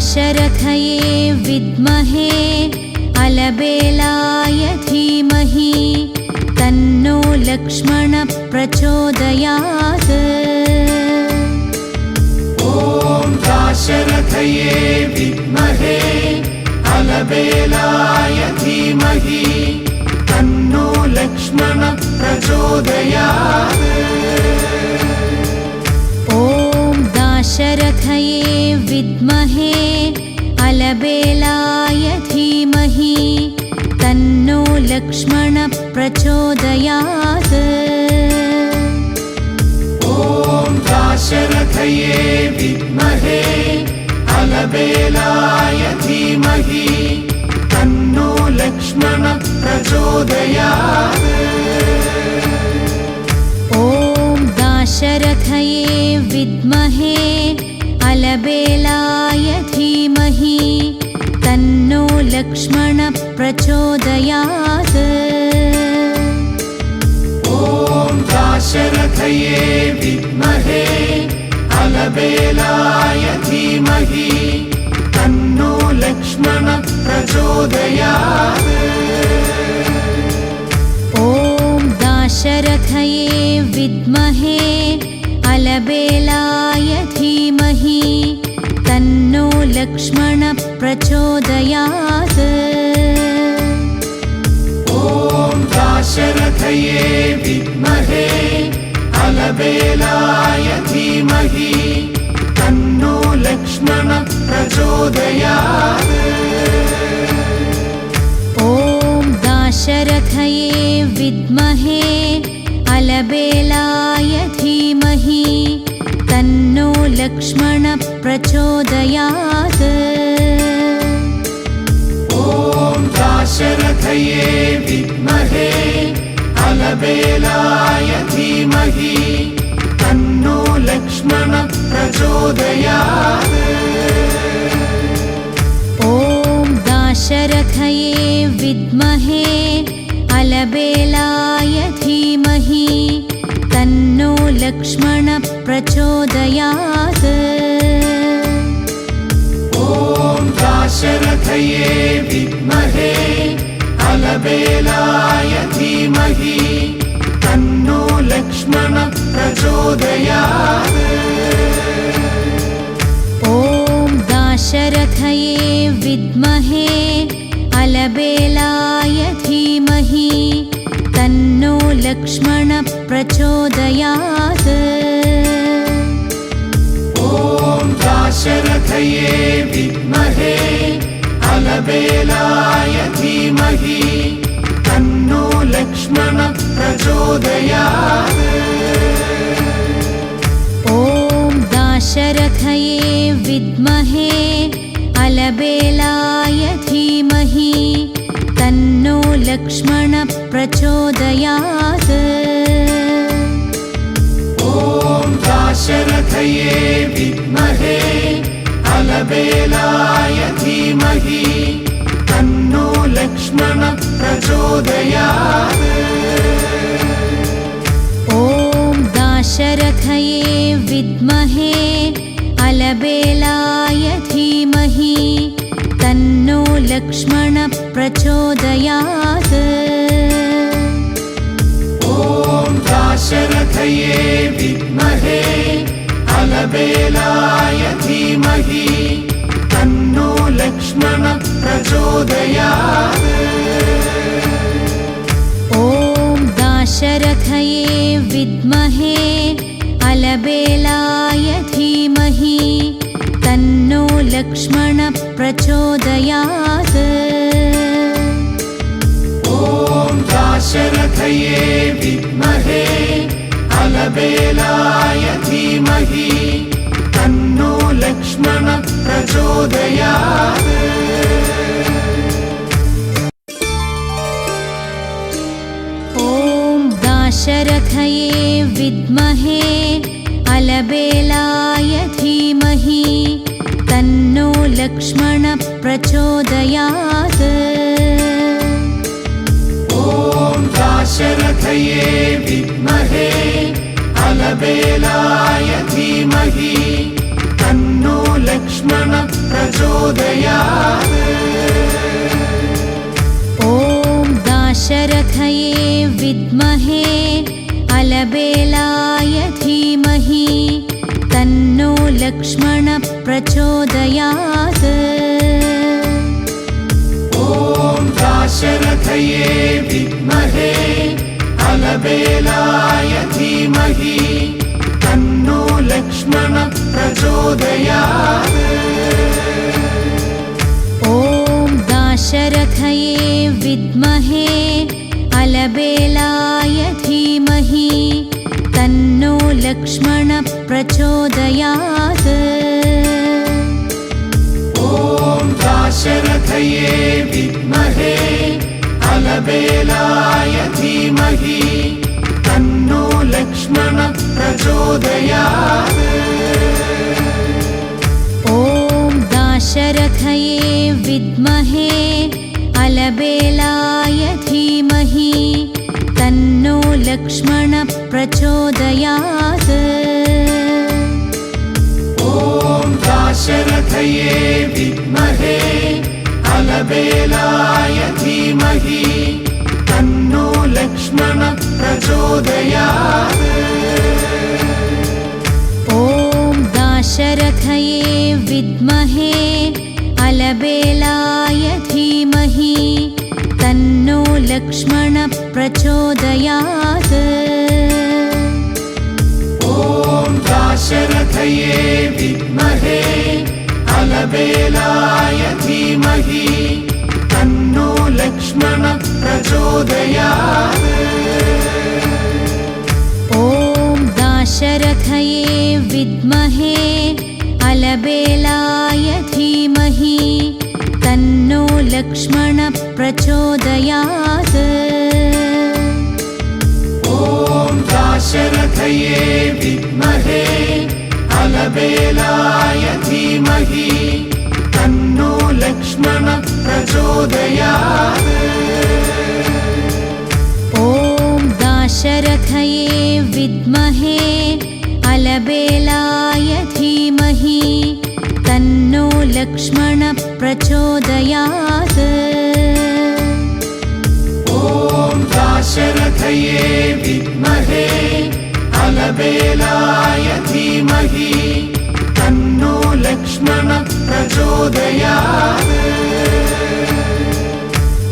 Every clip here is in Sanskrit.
दाशरथये विद्महे अलबेलाय धीमहि तन्नो लक्ष्मणः प्रचोदयात्। ॐ दाशरथये विद्महे अलबेलाय धीमहि तन्नो लक्ष्मणः प्रचोदयात्। ॐ दाशरथये विद्महे अलबेलाय धीमहि तन्नो लक्ष्मणः प्रचोदयात्। ॐ दाशरथये विद्महे अलबेलाय धीमहि तन्नो लक्ष्मणः प्रचोदयात्। ॐ दाशरथये विद्महे अलबेलाय धीमहि तन्नो लक्ष्मणः प्रचोदयात्। ॐ दाशरथये विद्महे अलबेलाय धीमहि तन्नो लक्ष्मणः प्रचोदयात्। ॐ दाशरथये विद्महे अलबेलाय धीमहि तन्नो लक्ष्मणः प्रचोदयात्। ॐ दाशरथये विद्महे अलबेलाय धीमहि तन्नो लक्ष्मणः प्रचोदयात्। ॐ दाशरथये विद्महे अलबेलाय धीमहि तन्नो लक्ष्मणः प्रचोदयात्। ॐ दाशरथये विद्महे अलबेलाय धीमहि तन्नो लक्ष्मणः प्रचोदयात्। ॐ दाशरथये विद्महे अलबेलाय धीमहि तन्नो लक्ष्मणः प्रचोदयात्। ॐ दाशरथये विद्महे अलबेलाय धीमहि तन्नो लक्ष्मणः प्रचोदयात्। ॐ दाशरथये विद्महे अलबेलाय धीमहि तन्नो लक्ष्मणः प्रचोदयात्। ॐ दाशरथये विद्महे अलबेलाय धीमहि तन्नो लक्ष्मणः प्रचोदयात्। ॐ दाशरथये विद्महे अलबेलाय धीमहि तन्नो लक्ष्मणः प्रचोदयात्। ॐ दाशरथये विद्महे अलबेलाय धीमहि तन्नो लक्ष्मणः प्रचोदयात्। ॐ दाशरथये विद्महे अलबेलाय धीमहि तन्नो लक्ष्मणः प्रचोदयात्। ॐ दाशरथये विद्महे अलबेलाय धीमहि तन्नो लक्ष्मणः प्रचोदयात्। ॐ दाशरथये विद्महे अलबेलाय धीमहि तन्नो लक्ष्मणः प्रचोदयात्। ॐ दाशरथये विद्महे अलबेलाय धीमहि तन्नो लक्ष्मणः प्रचोदयात्। ॐ दाशरथये विद्महे अलबेलाय धीमहि तन्नो लक्ष्मणः प्रचोदयात्। ॐ दाशरथये विद्महे अलबेलाय धीमहि तन्नो लक्ष्मणः प्रचोदयात्। लक्ष्मणप्रचोदयात्। ॐ दाशरथये विद्महे अलबेलाय धीमहि तन्नो लक्ष्मणः प्रचोदयात्। ॐ दाशरथये विद्महे अलबेलाय धीमहि तन्नो लक्ष्मणः प्रचोदयात्। ॐ दाशरथये विद्महे अलबेलाय धीमहि तन्नो लक्ष्मणः प्रचोदयात्। ॐ दाशरथये विद्महे अलबेलाय धीमहि तन्नो लक्ष्मणः प्रचोदयात्। ॐ दाशरथये विद्महे अलबेलाय धीमहि तन्नो लक्ष्मणः प्रचोदयात्। ॐ दाशरथये विद्महे अलबेलाय धीमहि तन्नो लक्ष्मणः प्रचोदयात्। ॐ दाशरथये विद्महे अलबेलाय धीमहि तन्नो लक्ष्मणः प्रचोदयात्। ॐ दाशरथये विद्महे अलबेलाय धीमहि तन्नो लक्ष्मणः प्रचोदयात्। ॐ दाशरथये विद्महे अलबेलाय धीमहि तन्नो लक्ष्मणः प्रचोदयात्। ॐ दाशरथये विद्महे अलबेलाय धीमहि तन्नो लक्ष्मणः प्रचोदयात्। ॐ दाशरथये विद्महे अलबेलाय धीमहि तन्नो लक्ष्मणः प्रचोदयात्।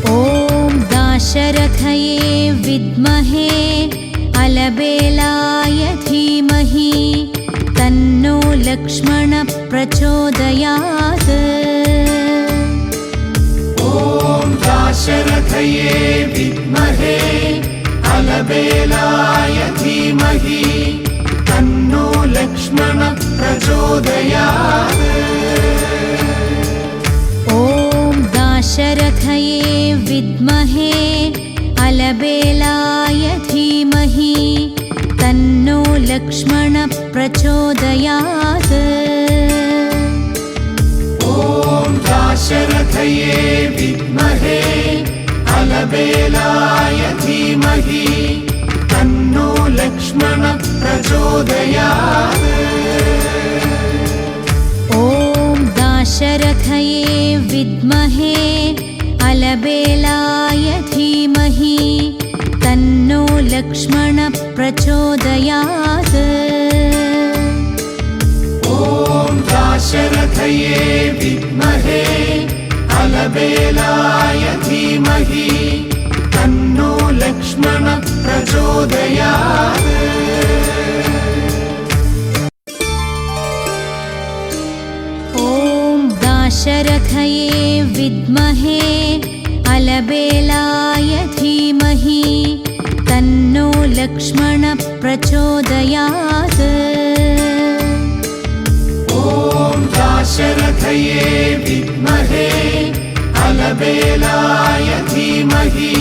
ॐ दाशरथये विद्महे अलबेलाय धीमहि तन्नो लक्ष्मणः प्रचोदयात्। ॐ दाशरथये विद्महे अलबेलाय धीमहि तन्नो लक्ष्मणः प्रचोदयात्। ॐ दाशरथये विद्महे अलबेलाय धीमहि तन्नो लक्ष्मणः प्रचोदयात्। ॐ दाशरथये विद्महे अलबेलाय धीमहि तन्नो लक्ष्मणः प्रचोदयात्। ॐ दाशरथये विद्महे अलबेलाय धीमहि तन्नो लक्ष्मणः प्रचोदयात्। ॐ दाशरथये विद्महे अलबेलाय धीमहि तन्नो लक्ष्मणः प्रचोदयात्। ॐ दाशरथये विद्महे अलबेलाय धीमहि तन्नो लक्ष्मणः प्रचोदयात्। ॐ दाशरथये विद्महे अलबेलाय धीमहि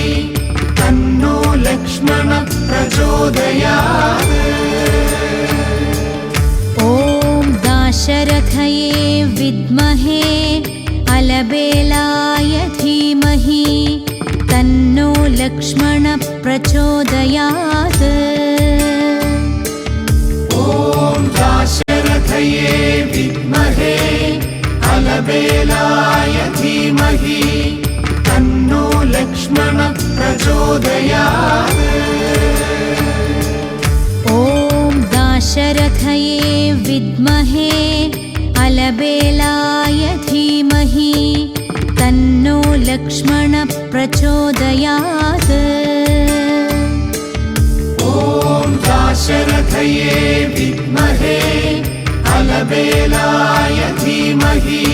तन्नो लक्ष्मणः प्रचोदयात्। ॐ दाशरथये विद्महे अलबेलाय धीमहि तन्नो लक्ष्मणः प्रचोदयात्। ॐ दाशरथये विद्महे अलबेलाय धीमहि तन्नो लक्ष्मणः प्रचोदयात्। ॐ दाशरथये दाशरथये विद्महे अलबेलाय धीमहि तन्नो लक्ष्मणः प्रचोदयात्। ॐ दाशरथये विद्महे अलबेलाय धीमहि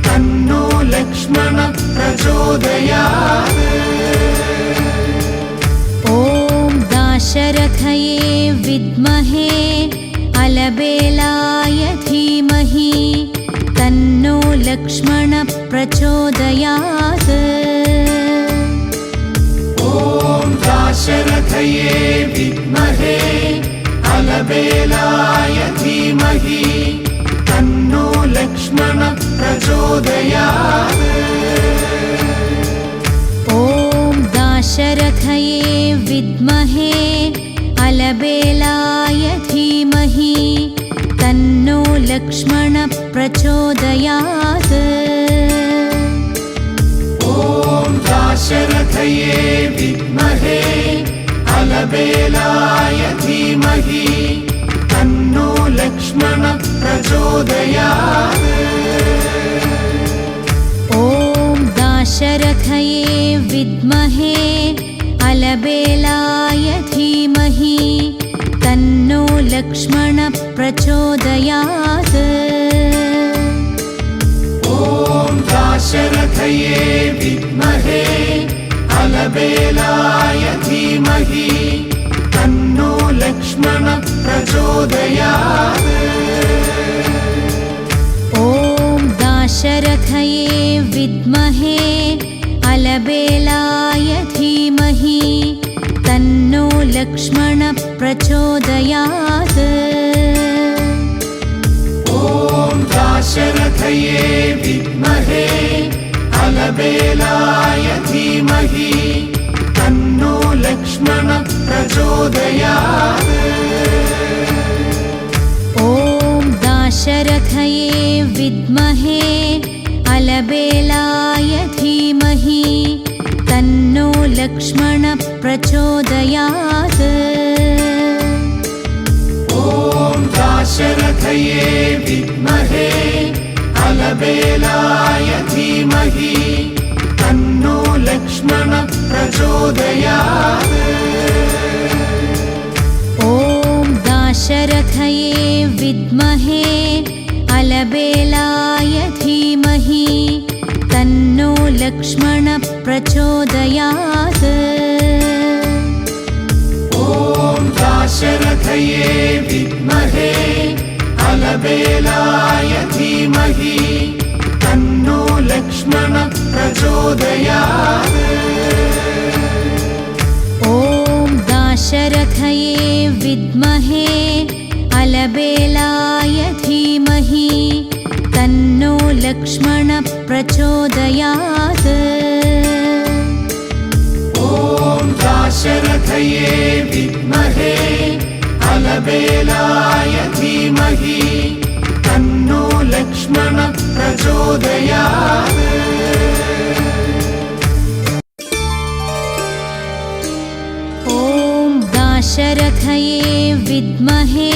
तन्नो लक्ष्मणः प्रचोदयात्। ॐ दाशरथये विद्महे अलबेलाय धीमहि तन्नो लक्ष्मणः प्रचोदयात्। ॐ दाशरथये विद्महे अलबेलाय धीमहि तन्नो लक्ष्मणः प्रचोदयात्। ॐ दाशरथये विद्महे अलबेलाय धीमहि तन्नो लक्ष्मणः प्रचोदयात्। ॐ दाशरथये विद्महे अलबेलाय धीमहि तन्नो लक्ष्मणः प्रचोदयात्। ॐ दाशरथये विद्महे अलबेलाय धीमहि तन्नो लक्ष्मणः प्रचोदयात्। ॐ दाशरथये विद्महे अलबेलाय धीमहि तन्नो लक्ष्मणः प्रचोदयात्। ॐ दाशरथये विद्महे अलबेलाय धीमहि तन्नो लक्ष्मणः प्रचोदयात्। ॐ दाशरथये विद्महे अलबेलाय धीमहि तन्नो लक्ष्मणः प्रचोदयात्। ॐ दाशरथये विद्महे अलबेलाय धीमहि तन्नो लक्ष्मणः प्रचोदयात्। ॐ दाशरथये विद्महे अलबेलाय धीमहि तन्नो लक्ष्मणः प्रचोदयात्। ॐ दाशरथये विद्महे अलबेलाय धीमहि तन्नो लक्ष्मणः प्रचोदयात्। ॐ दाशरथये विद्महे अलबेलाय धीमहि तन्नो लक्ष्मणः प्रचोदयात्। ॐ दाशरथये विद्महे अलबेलाय धीमहि तन्नो लक्ष्मणः प्रचोदयात्। ॐ दाशरथये विद्महे अलबेलाय धीमहि तन्नो लक्ष्मणः प्रचोदयात्। ॐ दाशरथये विद्महे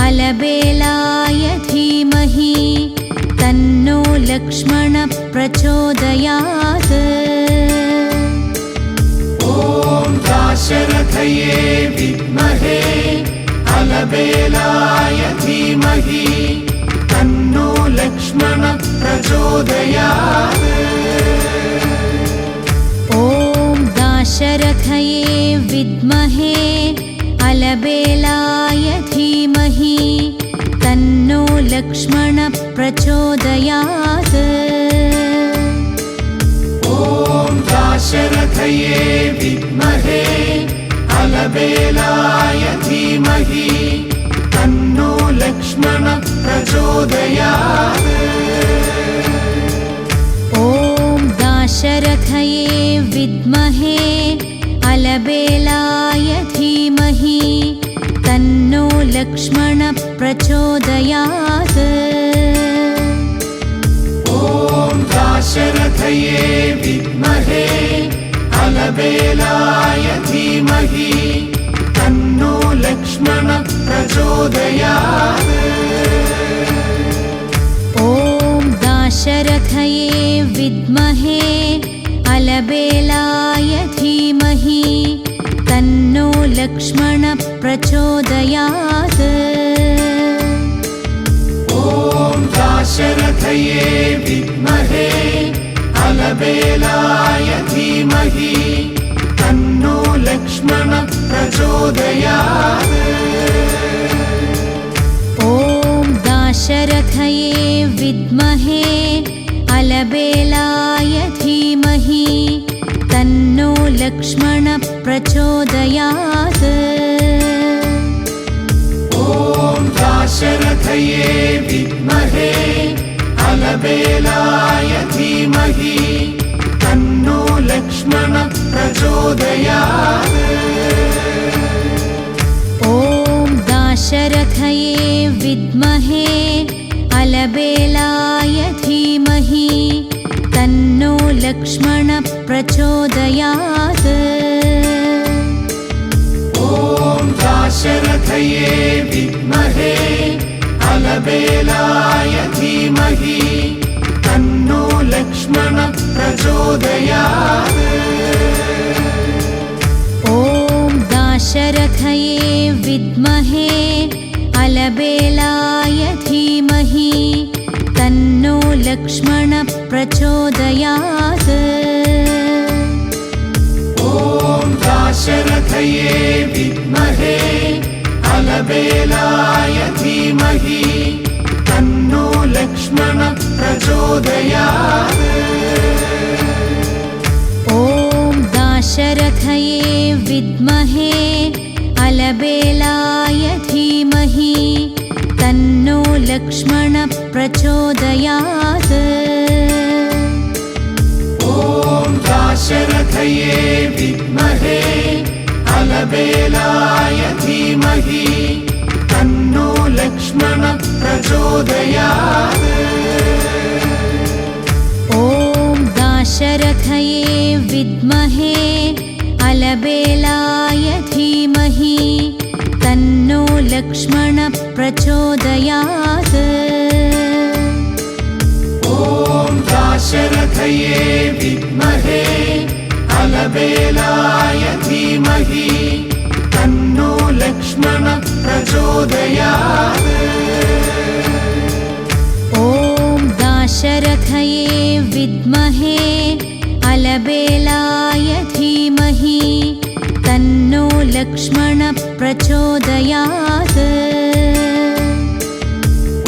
अलबेलाय धीमहि तन्नो लक्ष्मणः प्रचोदयात्। ॐ दाशरथये विद्महे अलबेलाय धीमहि तन्नो लक्ष्मणः प्रचोदयात्। ॐ दाशरथये विद्महे अलबेलाय धीमहि तन्नो लक्ष्मणः प्रचोदयात्। ॐ दाशरथये विद्महे अलबेलाय धीमहि तन्नो लक्ष्मणः प्रचोदयात्। ॐ दाशरथये विद्महे अलबेलाय धीमहि तन्नो लक्ष्मणः प्रचोदयात्। ॐ दाशरथये विद्महे अलबेलाय धीमहि तन्नो लक्ष्मण प्रचोदयात् ॐ दाशरथये विद्महे अलबेलाय धीमहि तन्नो लक्ष्मण प्रचोदयात् ॐ दाशरथये विद्महे अलबेलाय धीमहि तन्नो लक्ष्मण प्रचोदयात् ॐ दाशरथये विद्महे अलबेलाय धीमहि तन्नो लक्ष्मण प्रचोदयात् ॐ दाशरथये विद्महे अलबेलाय धीमहि तन्नो लक्ष्मण प्रचोदयात् ॐ दाशरथये विद्महे अलबेलाय धीमहि तन्नो लक्ष्मण प्रचोदयात् ॐ दाशरथये विद्महे अलबेलाय धीमहि तन्नो लक्ष्मण प्रचोदयात् ॐ दाशरथये विद्महे अलबेलाय धीमहि तन्नो लक्ष्मण प्रचोदयात् ॐ दाशरथये विद्महे अलबेलाय धीमहि तन्नो लक्ष्मण प्रचोदयात् ॐ दाशरथये विद्महे अलबेलाय धीमहि तन्नो लक्ष्मण प्रचोदयात् ॐ दाशरथये विद्महे अलबेलाय धीमहि तन्नो लक्ष्मण प्रचोदयात् ॐ दाशरथये विद्महे अलबेलाय धीमहि तन्नो लक्ष्मण प्रचोदयात् ॐ दाशरथये विद्महे अलबेलाय धीमहि तन्नो लक्ष्मण प्रचोदयात् ॐ दाशरथये विद्महे अलबेलाय धीमहि तन्नो लक्ष्मण प्रचोदयात्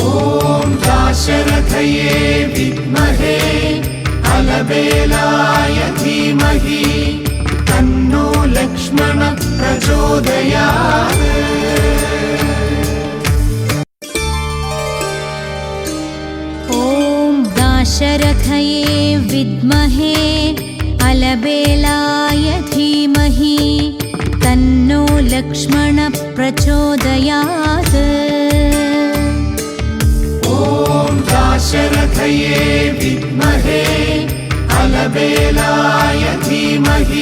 ॐ दाशरथये विद्महे अलबेलाय धीमहि तन्नो लक्ष्मण प्रचोदयात् ॐ दाशरथये विद्महे अलबेलाय धीमहि तन्नो लक्ष्मण प्रचोदयात् ॐ दाशरथये विद्महे अलबेलाय धीमहि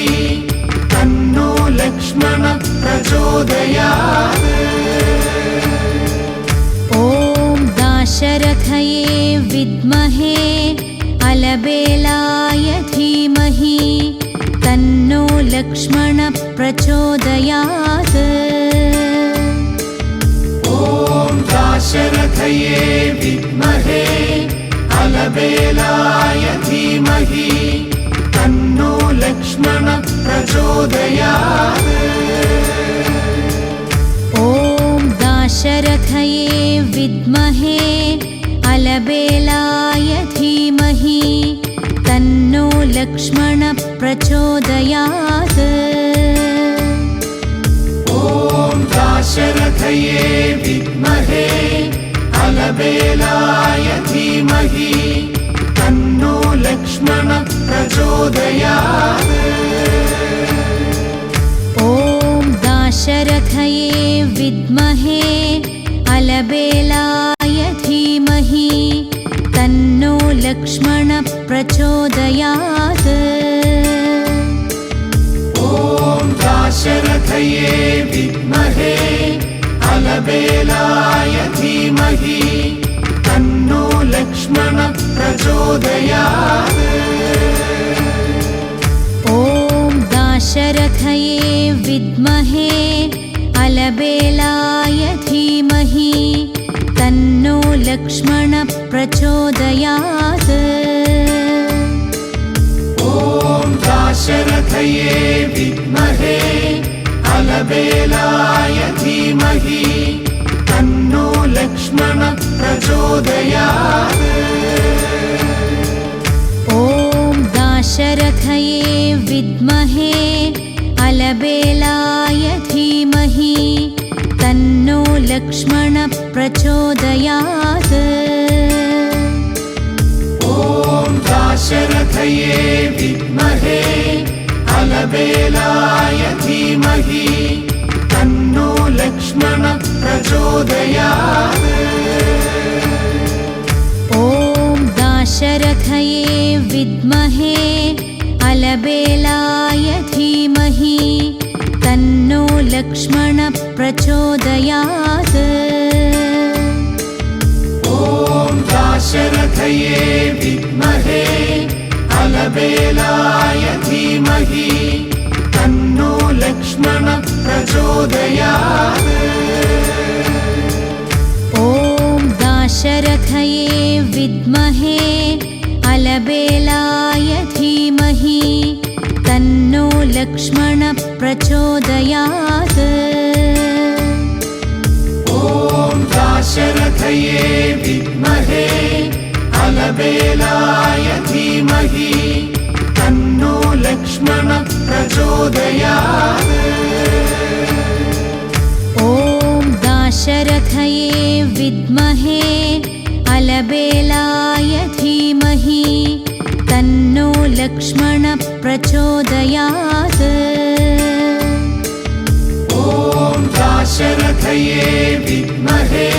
तन्नो लक्ष्मण प्रचोदयात् ॐ दाशरथये विद्महे अलबेलाय धीमहि तन्नो लक्ष्मण प्रचोदयात् ॐ दाशरथये विद्महे अलबेलाय धीमहि तन्नो लक्ष्मण प्रचोदयात् ॐ दाशरथये विद्महे अलबेलाय धीमहि तन्नो लक्ष्मण प्रचोदयात् ॐ दाशरथये विद्महे अलबेलाय धीमहि तन्नो लक्ष्मण प्रचोदयात् ॐ दाशरथये विद्महे अलबेलाय धीमहि तन्नो लक्ष्मण प्रचोदयात् ॐ दाशरथये विद्महे अलबेलाय धीमहि तन्नो लक्ष्मणः प्रचोदयात्। ॐ दाशरथये विद्महे अलबेलाय धीमहि तन्नो लक्ष्मणः प्रचोदयात्। ॐ दाशरथये विद्महे अलबेलाय धीमहि तन्नो लक्ष्मणः प्रचोदयात्। ॐ दाशरथये विद्महे अलबेलाय धीमहि तन्नो लक्ष्मणः प्रचोदयात्। ॐ दाशरथये विद्महे अलबेलाय धीमहि तन्नो लक्ष्मणः प्रचोदयात्। ॐ दाशरथये विद्महे अलबेलाय धीमहि तन्नो लक्ष्मणः प्रचोदयात्। ॐ दाशरथये विद्महे अलबेलाय धीमहि तन्नो लक्ष्मणः प्रचोदयात्। ॐ दाशरथये विद्महे अलबेलाय धीमहि तन्नो लक्ष्मणः प्रचोदयात्। ॐ दाशरथये विद्महे अलबेलाय धीमहि तन्नो लक्ष्मणः प्रचोदयात्। ॐ दाशरथये विद्महे अलबेलाय धीमहि तन्नो लक्ष्मणः प्रचोदयात्। ॐ दाशरथये विद्महे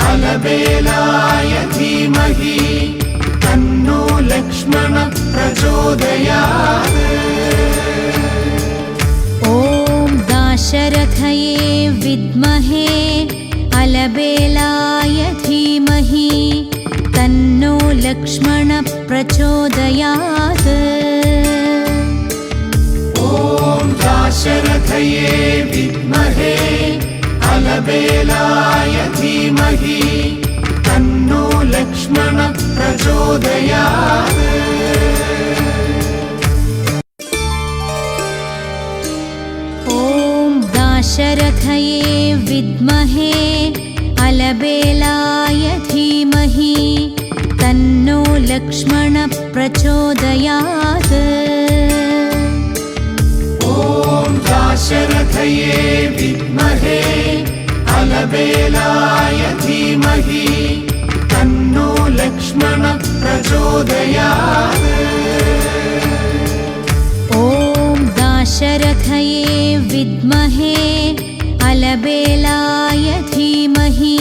अलबेलाय धीमहि तन्नो लक्ष्मणः प्रचोदयात्। ॐ दाशरथये विद्महे अलबेलाय धीमहि तन्नो लक्ष्मणः प्रचोदयात्। ॐ दाशरथये विद्महे अलबेलाय धीमहि तन्नो लक्ष्मणः प्रचोदयात्। ॐ दाशरथये विद्महे अलबेलाय धीमहि तन्नो लक्ष्मणः प्रचोदयात्। ॐ दाशरथये विद्महे अलबेलाय धीमहि तन्नो लक्ष्मणः प्रचोदयात्। ॐ दाशरथये विद्महे अलबेलाय धीमहि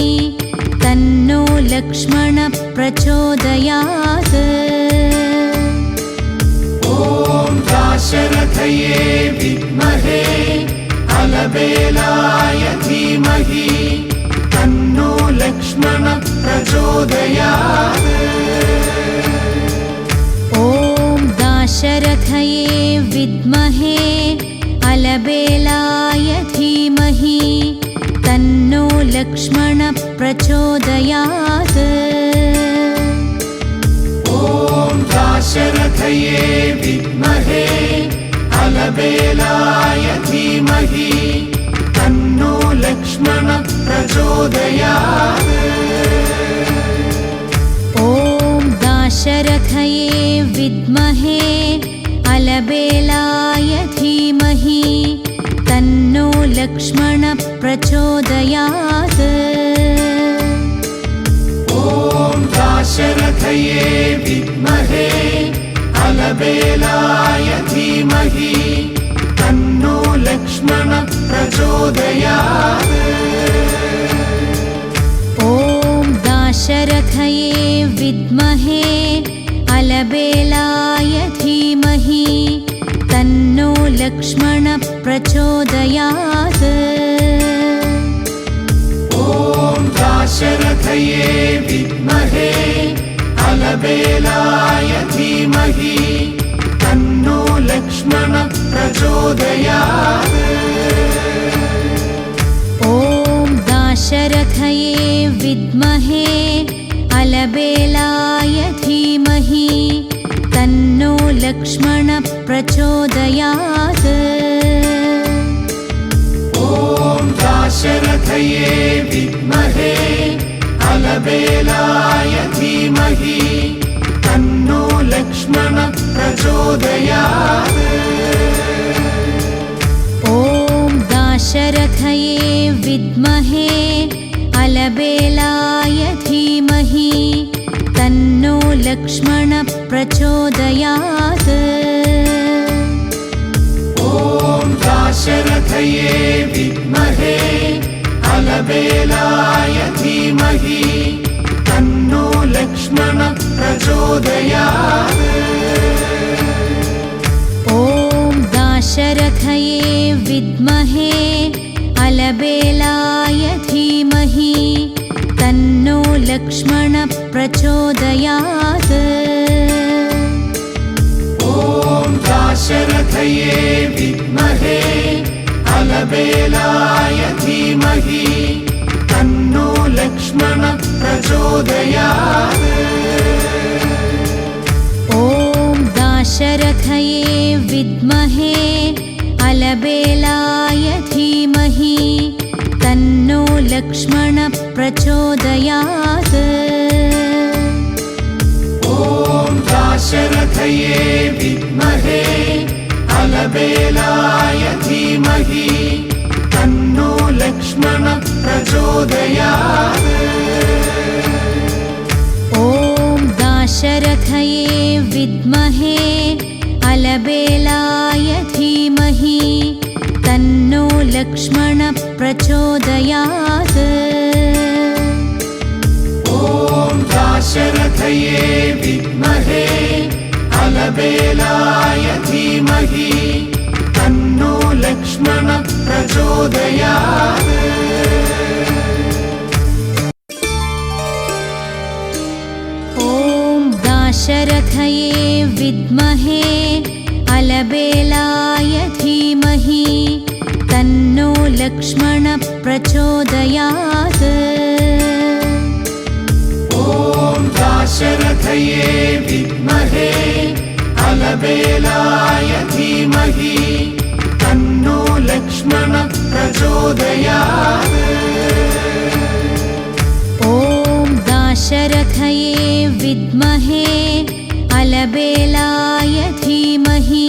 तन्नो लक्ष्मणः प्रचोदयात्। ॐ दाशरथये विद्महे अलबेलाय धीमहि तन्नो लक्ष्मणः प्रचोदयात्। ॐ दाशरथये विद्महे अलबेलाय धीमहि तन्नो लक्ष्मणः प्रचोदयात्। ॐ दाशरथये विद्महे अलबेलाय धीमहि तन्नो लक्ष्मणः प्रचोदयात्। ॐ दाशरथये विद्महे अलबेलाय धीमहि तन्नो लक्ष्मणः प्रचोदयात्। ॐ दाशरथये विद्महे अलबेलाय धीमहि तन्नो लक्ष्मणः प्रचोदयात्। ॐ दाशरथये विद्महे अलबेलाय धीमहि तन्नो लक्ष्मणः प्रचोदयात्। दाशरथये विद्महे अलबेलाय धीमहि तन्नो लक्ष्मणः प्रचोदयात्। ॐ दाशरथये विद्महे अलबेलाय धीमहि तन्नो लक्ष्मणः प्रचोदयात्। ॐ दाशरथये विद्महे अलबेलाय धीमहि तन्नो लक्ष्मणः प्रचोदयात्। ॐ दाशरथये विद्महे अलबेलाय धीमहि तन्नो लक्ष्मणः प्रचोदयात्। ॐ दाशरथये विद्महे अलबेलाय धीमहि तन्नो लक्ष्मणः प्रचोदयात्। ॐ दाशरथये विद्महे अलबेलाय धीमहि तन्नो लक्ष्मणः प्रचोदयात्। ॐ दाशरथये विद्महे अलबेलाय धीमहि तन्नो लक्ष्मणः प्रचोदयात्। ॐ दाशरथये विद्महे अलबेलाय धीमहि तन्नो लक्ष्मणः प्रचोदयात्। ॐ दाशरथये विद्महे अलबेलाय धीमहि तन्नो लक्ष्मणः प्रचोदयात्। ॐ दाशरथये विद्महे अलबेलाय धीमहि तन्नो लक्ष्मणः प्रचोदयात्। ॐ दाशरथये विद्महे अलबेलाय धीमहि तन्नो लक्ष्मणः प्रचोदयात्। ॐ दाशरथये विद्महे अलबेलाय धीमहि तन्नो लक्ष्मणः प्रचोदयात्। ॐ दाशरथये विद्महे अलबेलाय धीमहि तन्नो लक्ष्मणः प्रचोदयात्। ॐ दाशरथये विद्महे अलबेलाय धीमहि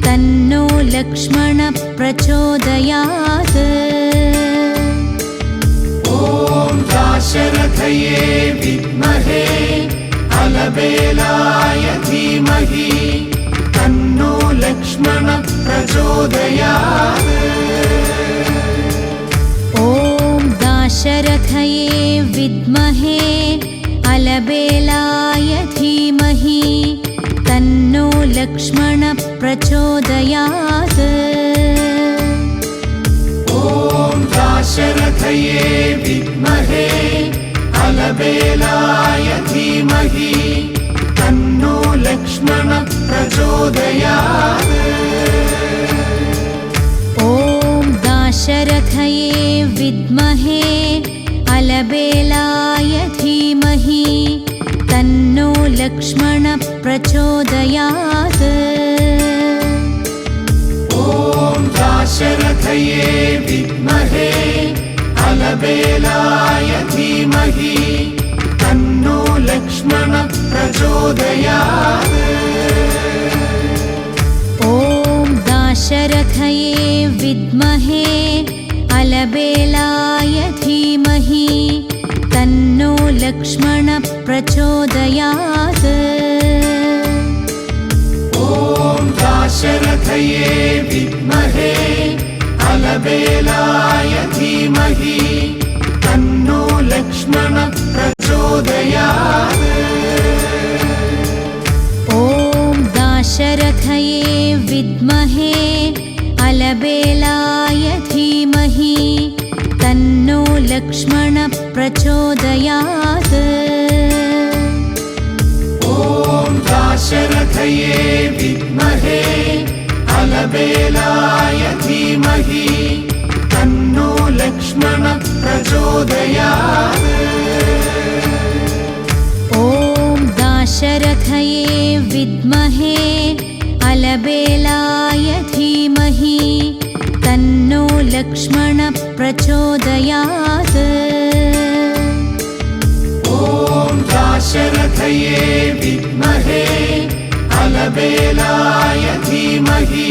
तन्नो लक्ष्मणः प्रचोदयात्। ॐ दाशरथये विद्महे अलबेलाय धीमहि तन्नो लक्ष्मणः प्रचोदयात्। ॐ दाशरथये विद्महे अलबेलाय धीमहि तन्नो लक्ष्मणः प्रचोदयात्। ॐ दाशरथये विद्महे अलबेलाय धीमहि तन्नो लक्ष्मणः प्रचोदयात्। ॐ दाशरथये विद्महे अलबेलाय धीमहि तन्नो लक्ष्मणः प्रचोदयात्। ॐ दाशरथये विद्महे अलबेलाय धीमहि तन्नो लक्ष्मणः प्रचोदयात्। ॐ दाशरथये विद्महे अलबेलाय धीमहि तन्नो लक्ष्मणः प्रचोदयात्। ॐ दाशरथये विद्महे अलबेलाय धीमहि तन्नो लक्ष्मणः प्रचोदयात्। ॐ दाशरथये विद्महे अलबेलाय धीमहि तन्नो लक्ष्मणः प्रचोदयात्। प्रचोदयात् ॐ दाशरथये विद्महे अलबेलाय धीमहि तन्नो लक्ष्मणः प्रचोदयात् ॐ दाशरथये विद्महे अलबेलाय धीमहि तन्नो लक्ष्मणः प्रचोदयात् ॐ दाशरथये विद्महे अलबेलाय धीमहि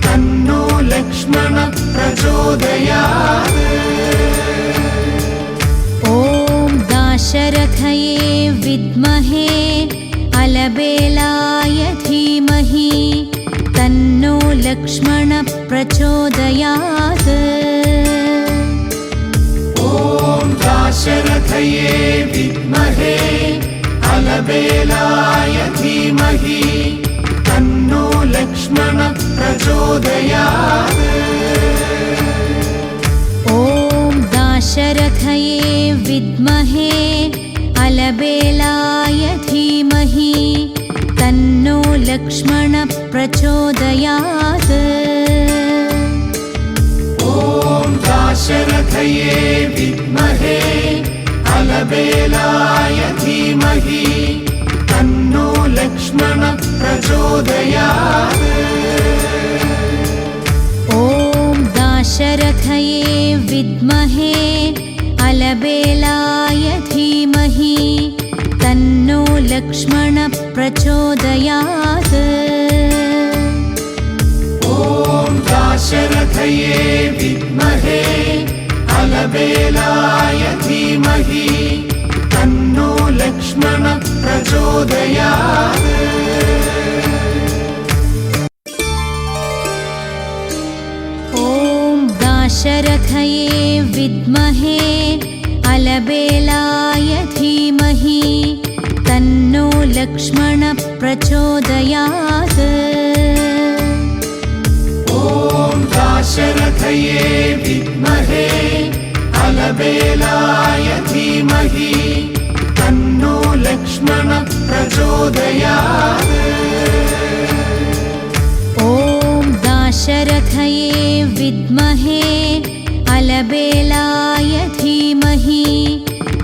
तन्नो लक्ष्मणः प्रचोदयात् ॐ दाशरथये विद्महे अलबेलाय धीमहि तन्नो लक्ष्मणः प्रचोदयात् ॐ दाशरथये विद्महे अलबेलाय धीमहि तन्नो लक्ष्मणः प्रचोदयात् ॐ दाशरथये विद्महे अलबेलाय धीमहि तन्नो लक्ष्मणः प्रचोदयात् ॐ दाशरथये विद्महे अलबेलाय धीमहि तन्नो लक्ष्मणः प्रचोदयात् ॐ दाशरथये विद्महे अलबेलाय धीमहि तन्नो लक्ष्मणः प्रचोदयात् ॐ दाशरथये विद्महे अलबेलाय धीमहि तन्नो लक्ष्मणः प्रचोदयात् ॐ दाशरथये विद्महे अलबेलाय धीमहि तन्नो लक्ष्मणः प्रचोदयात् ॐ दाशरथये विद्महे अलबेलाय धीमहि तन्नो लक्ष्मणः प्रचोदयात् ॐ दाशरथये विद्महे अलबेलाय धीमहि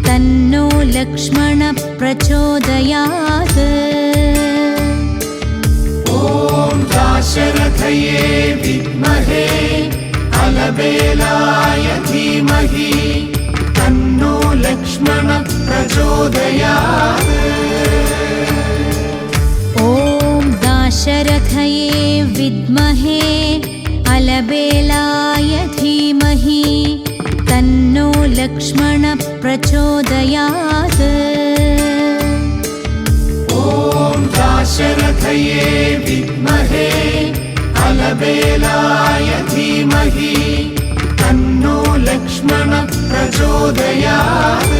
तन्नो लक्ष्मणः प्रचोदयात् ॐ दाशरथये विद्महे अलबेलाय धीमहि तन्नो लक्ष्मणः प्रचोदयात् ॐ दाशरथये विद्महे अलबेलाय धीमहि तन्नो लक्ष्मणः प्रचोदयात् ॐ दाशरथये विद्महे अलबेलाय धीमहि तन्नो लक्ष्मणः प्रचोदयात्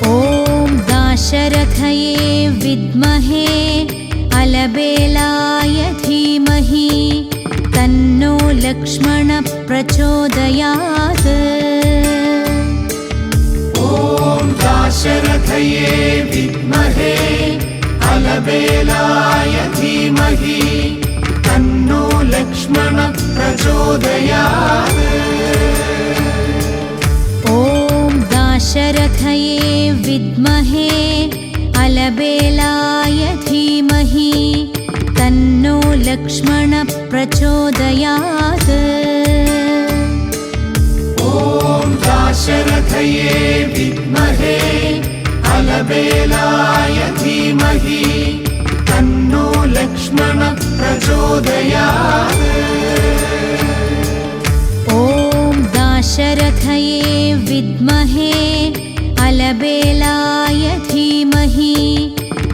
ॐ दाशरथये विद्महे अलबेलाय धीमहि तन्नो लक्ष्मणः प्रचोदयात् ॐ दाशरथये विद्महे अलबेलाय धीमहि तन्नो लक्ष्मणः प्रचोदयात् ॐ दाशरथये विद्महे अलबेलाय धीमहि तन्नो लक्ष्मणः प्रचोदयात् ॐ दाशरथये विद्महे अलबेलाय धीमहि तन्नो लक्ष्मणः प्रचोदयात् ॐ दाशरथये विद्महे अलबेलाय धीमहि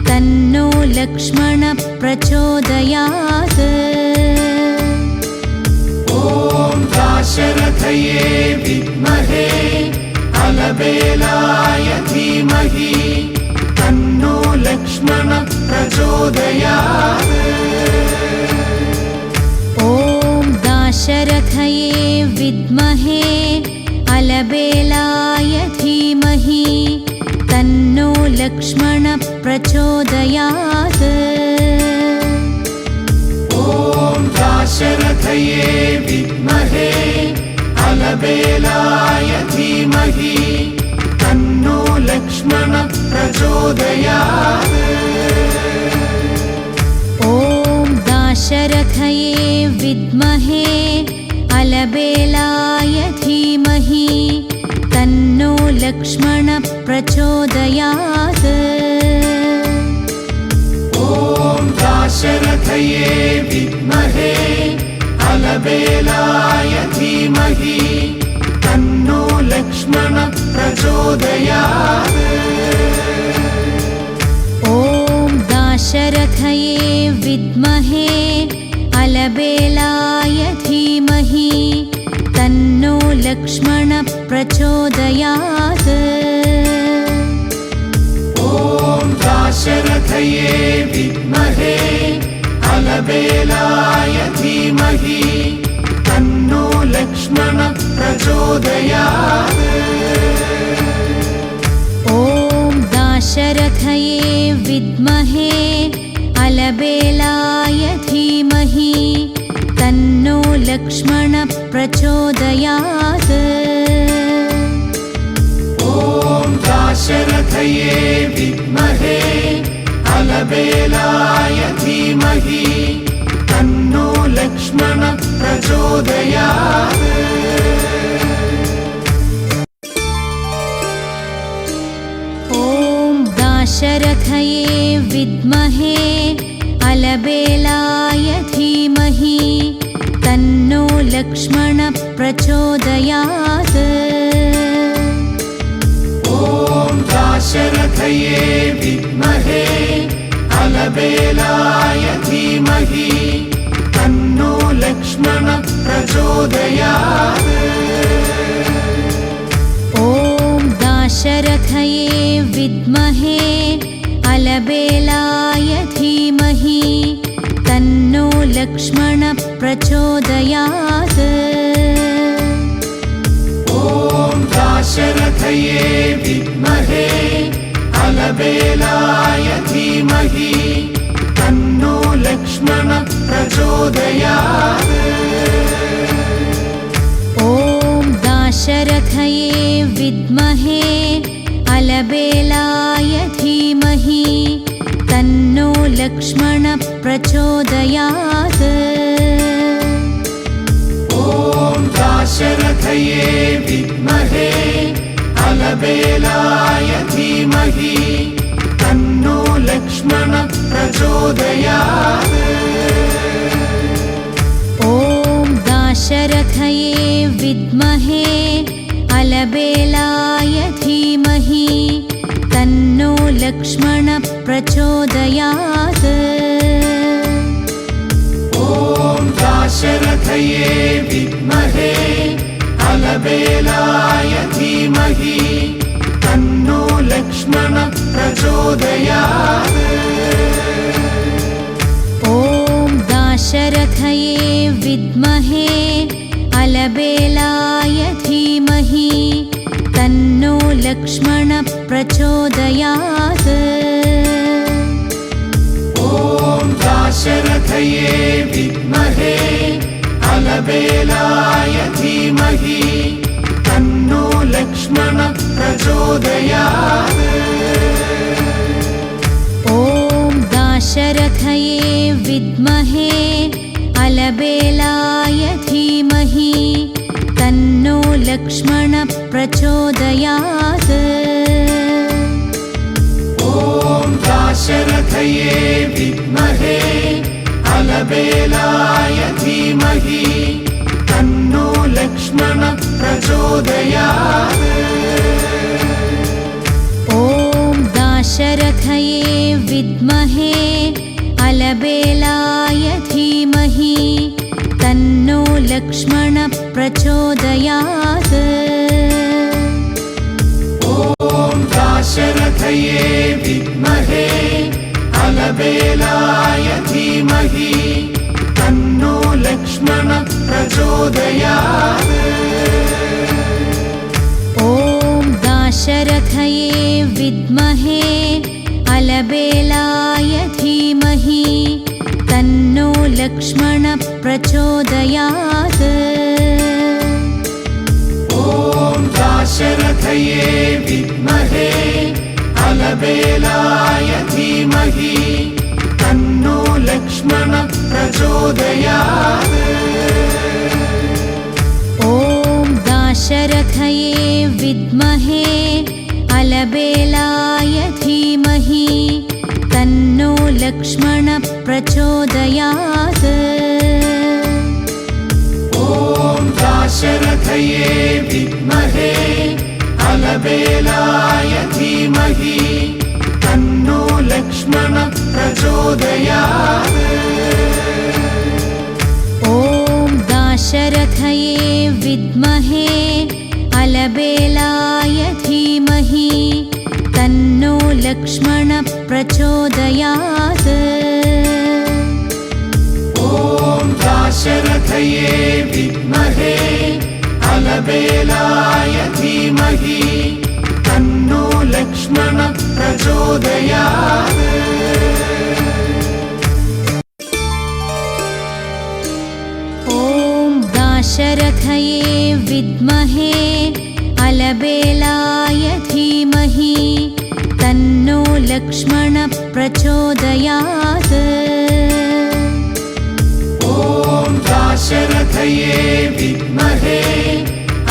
तन्नो लक्ष्मणः प्रचोदयात् ॐ दाशरथये विद्महे अलबेलाय धीमहि तन्नो लक्ष्मणः प्रचोदयात् ॐ दाशरथये विद्महे अलबेलाय धीमहि तन्नो लक्ष्मणः प्रचोदयात्। ॐ दाशरथये विद्महे अलबेलाय धीमहि तन्नो लक्ष्मणः प्रचोदयात्। ॐ दाशरथये विद्महे अलबेलाय धीमहि तन्नो लक्ष्मणः प्रचोदयात्। ॐ दाशरथये विद्महे अलबेलाय धीमहि तन्नो लक्ष्मणः प्रचोदयात्। ॐ दाशरथये विद्महे अलबेलाय धीमहि तन्नो लक्ष्मणः प्रचोदयात्। ॐ दाशरथये विद्महे अलबेलाय धीमहि तन्नो लक्ष्मणः प्रचोदयात्। ॐ दाशरथये विद्महे अलबेलाय धीमहि तन्नो लक्ष्मणः प्रचोदयात्। ॐ दाशरथये विद्महे अलबेलाय धीमहि तन्नो लक्ष्मणः प्रचोदयात्। ॐ दाशरथये विद्महे अलबेलाय धीमहि तन्नो लक्ष्मणः प्रचोदयात्। ॐ दाशरथये विद्महे अलबेलाय धीमहि तन्नो लक्ष्मणः प्रचोदयात्। ॐ दाशरथये विद्महे अलबेलाय धीमहि तन्नो लक्ष्मणः प्रचोदयात्। ॐ दाशरथये विद्महे अलबेलाय धीमहि तन्नो लक्ष्मणः प्रचोदयात्। ॐ दाशरथये विद्महे अलबेलाय धीमहि तन्नो लक्ष्मणः प्रचोदयात्। ॐ दाशरथये विद्महे अलबेलाय धीमहि तन्नो लक्ष्मणः प्रचोदयात्। ॐ दाशरथये विद्महे अलबेलाय धीमहि तन्नो लक्ष्मणः प्रचोदयात्। ॐ दाशरथये विद्महे अलबेलाय धीमहि तन्नो लक्ष्मणः प्रचोदयात्। ॐ दाशरथये विद्महे अलबेलाय धीमहि तन्नो लक्ष्मणः प्रचोदयात्। ॐ दाशरथये विद्महे अलबेलाय धीमहि तन्नो लक्ष्मणः प्रचोदयात्। ॐ दाशरथये विद्महे अलबेलाय धीमहि तन्नो लक्ष्मणः प्रचोदयात्। ॐ दाशरथये विद्महे अलबेलाय धीमहि तन्नो लक्ष्मणः प्रचोदयात्। ॐ दाशरथये विद्महे अलबेलाय धीमहि तन्नो लक्ष्मणः प्रचोदयात्। ॐ दाशरथये विद्महे अलबेलाय धीमहि तन्नो लक्ष्मणः प्रचोदयात्। दाशरथये विद्महे अलबेलाय धीमहि तन्नो लक्ष्मणः प्रचोदयात्। ॐ दाशरथये विद्महे अलबेलाय धीमहि तन्नो लक्ष्मणः प्रचोदयात्। ॐ दाशरथये विद्महे अलबेलाय धीमहि तन्नो लक्ष्मणः प्रचोदयात्। ॐ दाशरथये विद्महे अलबेलाय धीमहि तन्नो लक्ष्मणः प्रचोदयात्। ॐ दाशरथये विद्महे अलबेलाय धीमहि तन्नो लक्ष्मणः प्रचोदयात्। ॐ दाशरथये विद्महे अलबेलाय धीमहि तन्नो लक्ष्मणः प्रचोदयात्। ॐ दाशरथये विद्महे अलबेलाय धीमहि तन्नो लक्ष्मणः प्रचोदयात्। ॐ दाशरथये विद्महे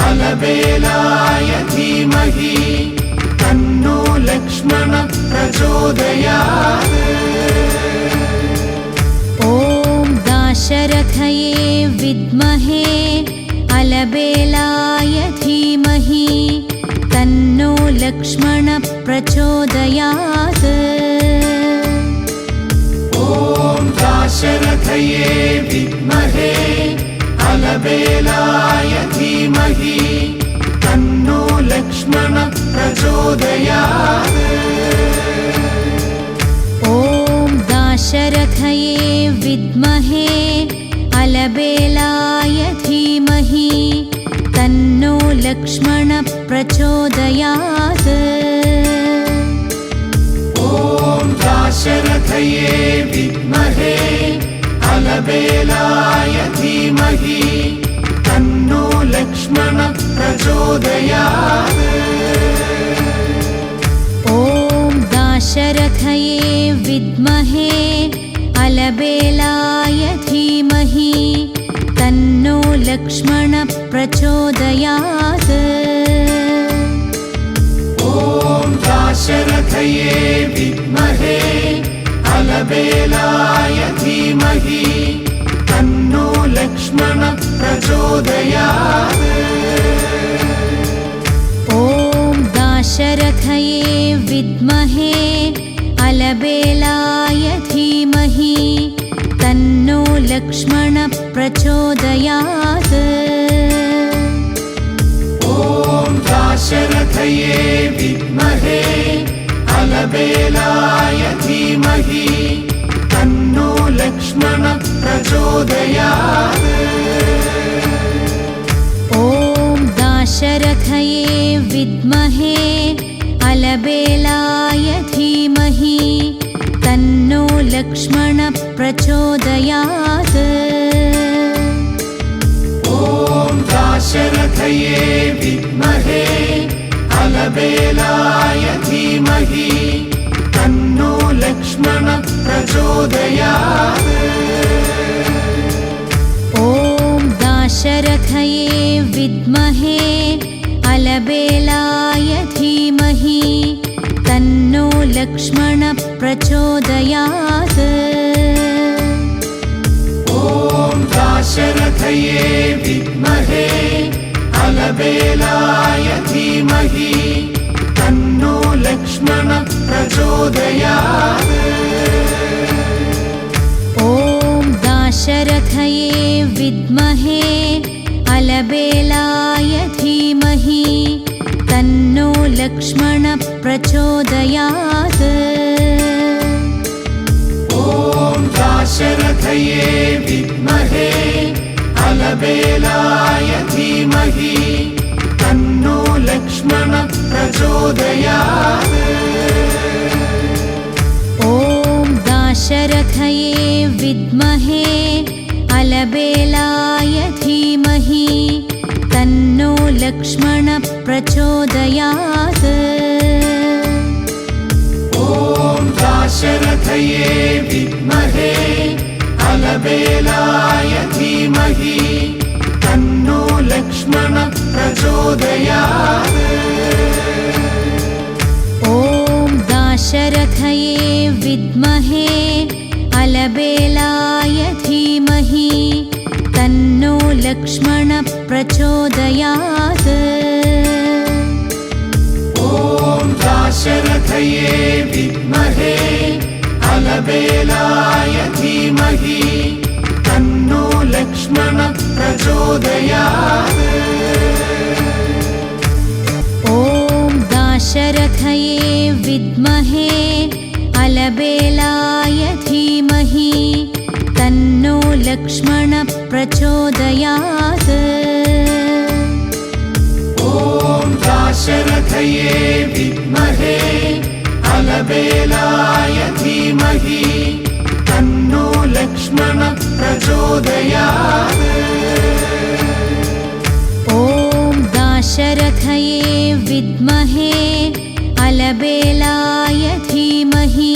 अलबेलाय धीमहि तन्नो लक्ष्मणः प्रचोदयात्। ॐ दाशरथये विद्महे अलबेलाय धीमहि तन्नो लक्ष्मणः प्रचोदयात्। ॐ दाशरथये विद्महे अलबेलाय धीमहि तन्नो लक्ष्मणः प्रचोदयात्। ॐ दाशरथये विद्महे अलबेलाय धीमहि तन्नो लक्ष्मणः प्रचोदयात्। ॐ दाशरथये विद्महे अलबेलाय धीमहि तन्नो लक्ष्मणः प्रचोदयात्। ॐ दाशरथये विद्महे अलबेलाय धीमहि तन्नो लक्ष्मणः प्रचोदयात्। ॐ दाशरथये विद्महे अलबेलाय धीमहि तन्नो लक्ष्मणः प्रचोदयात्। ॐ दाशरथये विद्महे अलबेलाय धीमहि तन्नो लक्ष्मणः प्रचोदयात्। ॐ दाशरथये विद्महे अलबेलाय धीमहि तन्नो लक्ष्मणः प्रचोदयात्। ॐ दाशरथये विद्महे अलबेलाय धीमहि तन्नो लक्ष्मणः प्रचोदयात्। ॐ दाशरथये विद्महे अलबेलाय धीमहि तन्नो लक्ष्मणः प्रचोदयात्। ॐ दाशरथये विद्महे अलबेलाय धीमहि तन्नो लक्ष्मणः प्रचोदयात्। ॐ दाशरथये विद्महे अलबेलाय धीमहि तन्नो लक्ष्मणः प्रचोदयात्। ॐ दाशरथये विद्महे अलबेलाय धीमहि तन्नो लक्ष्मणः प्रचोदयात्। ॐ दाशरथये विद्महे अलबेलाय धीमहि तन्नो लक्ष्मणः प्रचोदयात्। प्रचोदयात् ॐ दाशरथये विद्महे अलबेलाय धीमहि तन्नो लक्ष्मणः प्रचोदयात् ॐ दाशरथये विद्महे अलबेलाय धीमहि तन्नो लक्ष्मणः प्रचोदयात् ॐ दाशरथये विद्महे अलबेलाय धीमहि तन्नो लक्ष्मणः प्रचोदयात् ॐ दाशरथये विद्महे अलबेलाय धीमहि तन्नो लक्ष्मणः प्रचोदयात् ॐ दाशरथये विद्महे अलबेलाय धीमहि तन्नो लक्ष्मणः प्रचोदयात् ॐ दाशरथये विद्महे अलबेलाय धीमहि तन्नो लक्ष्मणः प्रचोदयात् ॐ दाशरथये विद्महे अलबेलाय धीमहि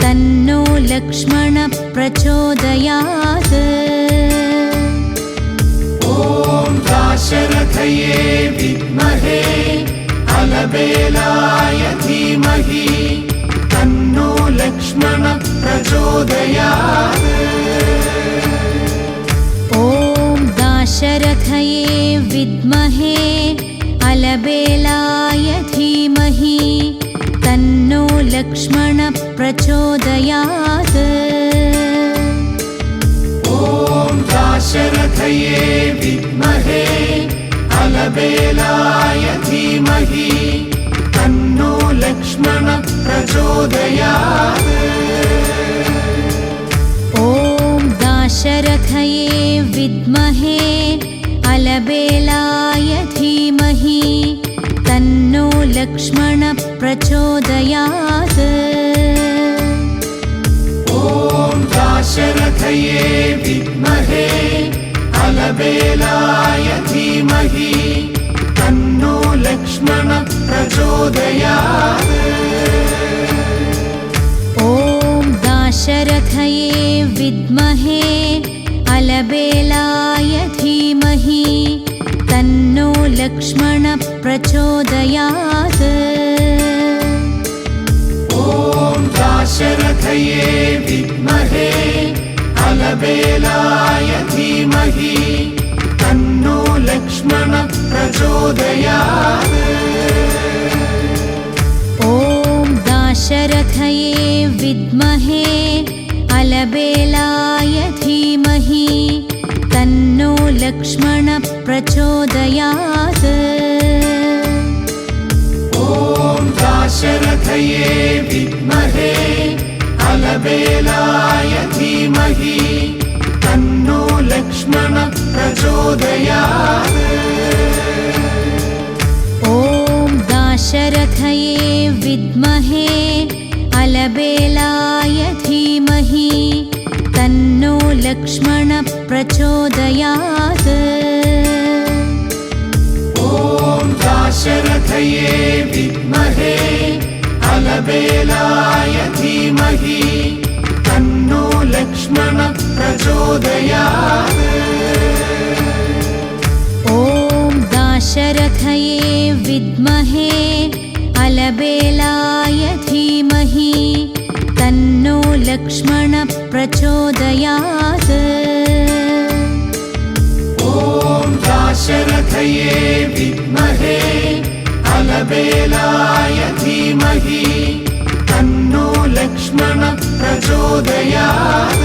तन्नो लक्ष्मणः प्रचोदयात् ॐ दाशरथये विद्महे अलबेलाय धीमहि तन्नो लक्ष्मणः प्रचोदयात् ॐ दाशरथये विद्महे अलबेलाय धीमहि तन्नो लक्ष्मणः प्रचोदयात् ॐ दाशरथये विद्महे अलबेलाय धीमहि तन्नो लक्ष्मणः प्रचोदयात् ॐ दाशरथये विद्महे अलबेलाय धीमहि तन्नो लक्ष्मणः प्रचोदयात् ॐ दाशरथये विद्महे अलबेलाय धीमहि तन्नो लक्ष्मणः प्रचोदयात् ॐ दाशरथये विद्महे अलबेलाय धीमहि तन्नो लक्ष्मणः प्रचोदयात् ॐ दाशरथये विद्महे अलबेलाय धीमहि तन्नो लक्ष्मणः प्रचोदयात् ॐ दाशरथये विद्महे अलबेलाय धीमहि तन्नो लक्ष्मणः प्रचोदयात् ॐ दाशरथये विद्महे अलबेलाय धीमहि तन्नो लक्ष्मणः प्रचोदयात् ॐ दाशरथये विद्महे अलबेलाय धीमहि तन्नो लक्ष्मणः प्रचोदयात् ॐ दाशरथये विद्महे अलबेलाय धीमहि तन्नो लक्ष्मणः प्रचोदयात् ॐ दाशरथये विद्महे अलबेलाय धीमहि तन्नो लक्ष्मणः प्रचोदयात् ॐ दाशरथये विद्महे अलबेलाय धीमहि तन्नो लक्ष्मणः प्रचोदयात्